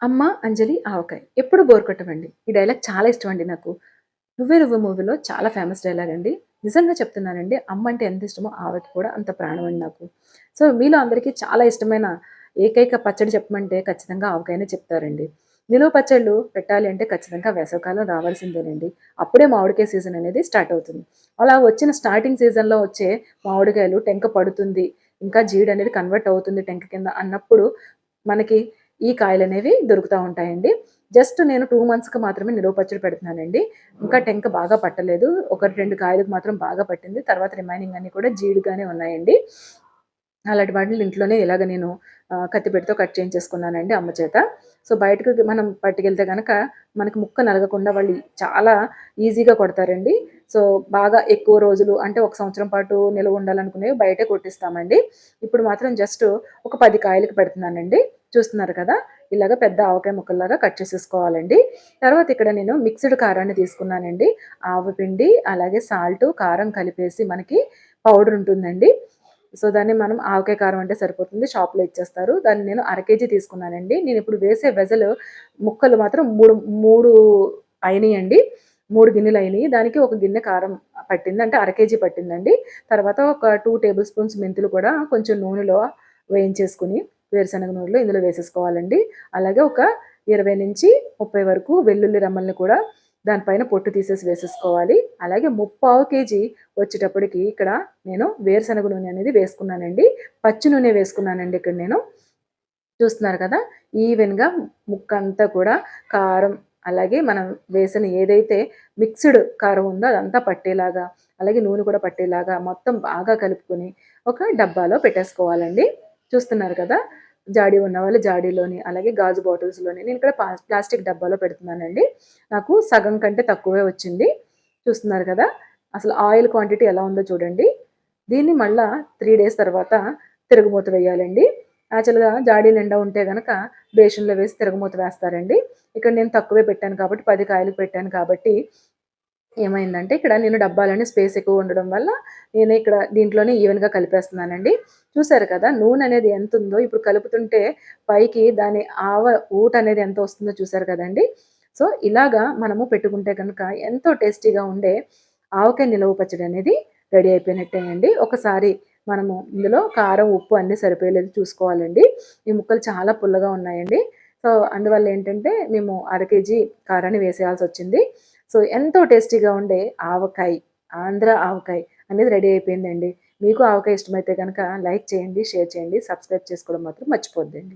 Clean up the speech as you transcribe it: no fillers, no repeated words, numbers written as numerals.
అమ్మ, అంజలి, ఆవకాయ. ఎప్పుడు బోర్ కొట్టవండి. ఈ డైలాగ్ చాలా ఇష్టమండి నాకు. 'నువ్వే నువ్వే' మూవీలో చాలా ఫేమస్ డైలాగ్ అండి. నిజంగా చెప్తున్నానండి. అమ్మ అంటే ఎంత ఇష్టమో ఆవకి కూడా అంత ప్రాణం అండి నాకు. సో, మీలో అందరికీ చాలా ఇష్టమైన ఏకైక పచ్చడి చెప్పమంటే ఖచ్చితంగా ఆవకాయనే చెప్తారండి. నిలువ పచ్చళ్ళు పెట్టాలి అంటే ఖచ్చితంగా వేసవికాలం రావాల్సిందేనండి. అప్పుడే మామిడికాయ సీజన్ అనేది స్టార్ట్ అవుతుంది. అలా వచ్చిన స్టార్టింగ్ సీజన్‌లో వచ్చే మామిడికాయలు టెంక పడుతుంది. ఇంకా జీడనేది కన్వర్ట్ అవుతుంది టెంక కింద అన్నప్పుడు మనకి ఈ కాయలనేవి దొరుకుతా ఉంటాయండి. జస్ట్ నేను 2 మంత్స్‌కి మాత్రమే నిలువ పచ్చడి పెడుతున్నానండి. ఇంకా టెంక బాగా పట్టలేదు. 1, 2 కాయలకు మాత్రం బాగా పట్టింది. తర్వాత రిమైనింగ్ అన్నీ కూడా జీడుగానే ఉన్నాయండి. అలాంటి వాటిని ఇంట్లోనే ఇలాగ నేను కత్తిపీటతో కట్ చేయించేసుకున్నానండి అమ్మ చేత. సో, బయటకి మనం పట్టుకెళ్తే గనక మనకి ముక్క నలగకుండా వాళ్ళు చాలా ఈజీగా కొడతారండి. సో, బాగా ఎక్కువ రోజులు అంటే ఒక సంవత్సరం పాటు నిలువ ఉండాలనుకునేవి బయటే కొట్టిస్తామండి. ఇప్పుడు మాత్రం జస్ట్ ఒక 10 కాయలకి పెడుతున్నానండి. చూస్తున్నారు కదా! ఇలాగ పెద్ద ఆవకాయ ముక్కల్లాగా కట్ చేసేసుకోవాలండి. తర్వాత ఇక్కడ నేను మిక్స్‌డ్ కారాన్ని తీసుకున్నానండి. ఆవపిండి, అలాగే సాల్టు, కారం కలిపేసి మనకి పౌడర్ ఉంటుందండి. సో, దాన్ని మనం ఆవకాయ కారం అంటే సరిపోతుంది. షాప్‌లో ఇచ్చేస్తారు. దాన్ని నేను అర కేజీ తీసుకున్నానండి. నేనిప్పుడు వేసే వెసలు ముక్కలు మాత్రం 3 అయినియండి. 3 గిన్నెలయినియి. దానికి ఒక గిన్నె కారం పట్టింది. అంటే అర కేజీ పట్టిందండి. తర్వాత ఒక 2 టేబుల్ స్పూన్స్ మెంతులు కూడా కొంచెం నూనెలో వేయించేసుకొని, వేరుశనగ నూనెలో ఇందులో వేసేసుకోవాలండి. అలాగే ఒక 20-30 వరకు వెల్లుల్లి రెమ్మల్ని కూడా దానిపైన పొట్టు తీసేసి వేసేసుకోవాలి. అలాగే ముప్పావు కేజీ వచ్చేటప్పటికి ఇక్కడ నేను వేరుశనగ నూనె అనేది వేసుకున్నానండి. పచ్చి నూనె వేసుకున్నానండి ఇక్కడ నేను. చూస్తున్నారు కదా! ఈవెన్‌గా ముక్కంతా కూడా కారం, అలాగే మనం వేసిన ఏదైతే మిక్స్‌డ్ కారం ఉందో అదంతా పట్టేలాగా, అలాగే నూనె కూడా పట్టేలాగా మొత్తం బాగా కలుపుకొని ఒక డబ్బాలో పెట్టేసుకోవాలండి. చూస్తున్నారు కదా! జాడీ ఉన్నవాళ్ళు జాడీలోని, అలాగే గాజు బాటిల్స్‌లోని నేనిక్కడ ప్లాస్టిక్ డబ్బాలో పెడుతున్నానండి. నాకు సగం కంటే తక్కువే వచ్చింది. చూస్తున్నారు కదా! అసలు ఆయిల్ క్వాంటిటీ ఎలా ఉందో చూడండి. దీన్ని మళ్ళా 3 డేస్ తర్వాత తిరగమూత వేయాలండి. యాక్చువల్‌గా జాడీ నిండా ఉంటే గనక బేషన్‌లో వేసి తిరగమూత వేస్తారండి. ఇక్కడ నేను తక్కువే పెట్టాను కాబట్టి 10 కాయలకు పెట్టాను కాబట్టి ఏమైందంటే ఇక్కడ నేను డబ్బాలోనే స్పేస్ ఎక్కువ ఉండడం వల్ల నేను ఇక్కడ దీంట్లోనే ఈవెన్‌గా కలిపేస్తున్నానండి. చూసారు కదా! నూనె అనేది ఎంతుందో ఇప్పుడు కలుపుతుంటే పైకి దాని ఊటనేది ఎంత వస్తుందో చూసారు కదండీ! సో, ఇలాగా మనము పెట్టుకుంటే గనక ఎంతో టేస్టీగా ఉండే ఆవకాయ నిలవ పచ్చడి అనేది రెడీ అయిపోయినట్టేనండి. ఒకసారి మనము ఇందులో కారం, ఉప్పు అన్నీ సరిపోయేలేదు చూసుకోవాలండి. ఈ ముక్కలు చాలా పుల్లగా ఉన్నాయండి. సో, అందువల్ల ఏంటంటే మేము అర కేజీ కారాన్ని వేసేయాల్సొచ్చింది. సో, ఎంతో టేస్టీగా ఉండే ఆవకాయ, ఆంధ్ర ఆవకాయ అనేది రెడీ అయిపోయిందండి. మీకు ఆవకాయ ఇష్టమైతే గనక లైక్ చేయండి, షేర్ చేయండి, సబ్స్క్రైబ్ చేసుకోవడం మాత్రం మర్చిపోద్దండి.